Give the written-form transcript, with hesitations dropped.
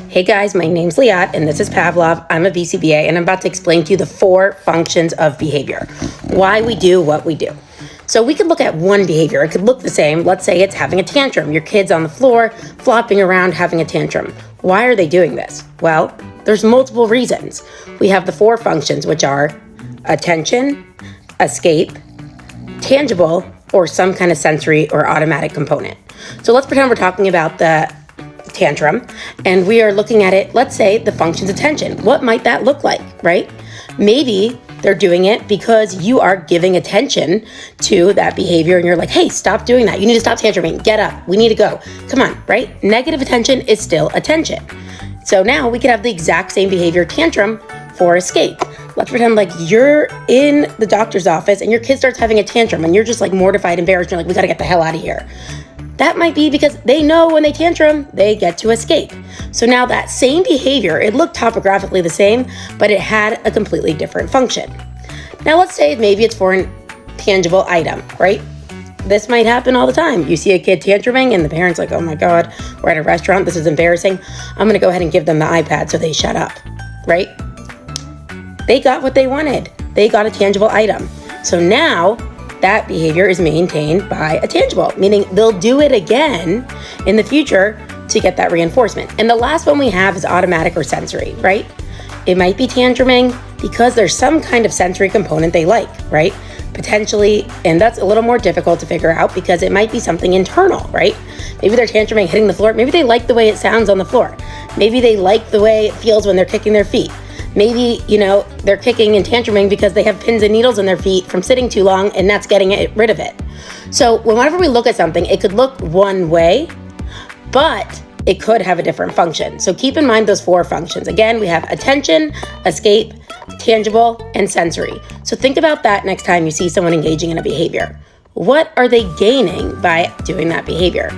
Hey guys, my name's Liat and this is Pavlov. I'm a BCBA and I'm about to explain to you the 4 functions of behavior. Why we do what we do. So we could look at one behavior. It could look the same. Let's say it's having a tantrum. Your kid's on the floor, flopping around, having a tantrum. Why are they doing this? Well, there's multiple reasons. We have the 4 functions, which are attention, escape, tangible, or some kind of sensory or automatic component. So let's pretend we're talking about the tantrum and we are looking at it, let's say the function's attention. What might that look like, right? Maybe they're doing it because you are giving attention to that behavior and you're like, hey, stop doing that. You need to stop tantruming. Get up. We need to go. Come on, right? Negative attention is still attention. So now we could have the exact same behavior tantrum for escape. Let's pretend like you're in the doctor's office and your kid starts having a tantrum and you're just like mortified, embarrassed. You're like, we got to get the hell out of here. That might be because they know when they tantrum, they get to escape. So now that same behavior, it looked topographically the same, but it had a completely different function. Now let's say maybe it's for a tangible item, right? This might happen all the time. You see a kid tantruming and the parent's like, oh my God, we're at a restaurant, this is embarrassing. I'm gonna go ahead and give them the iPad so they shut up, right? They got what they wanted. They got a tangible item. So now that behavior is maintained by a tangible, meaning they'll do it again in the future to get that reinforcement. And the last one we have is automatic or sensory, right? It might be tantruming because there's some kind of sensory component they like, right? Potentially, and that's a little more difficult to figure out because it might be something internal, right? Maybe they're tantruming, hitting the floor. Maybe they like the way it sounds on the floor. Maybe they like the way it feels when they're kicking their feet. Maybe, they're kicking and tantruming because they have pins and needles in their feet from sitting too long and that's getting rid of it. So whenever we look at something, it could look one way, but it could have a different function. So keep in mind those 4 functions. Again, we have attention, escape, tangible, and sensory. So think about that next time you see someone engaging in a behavior. What are they gaining by doing that behavior?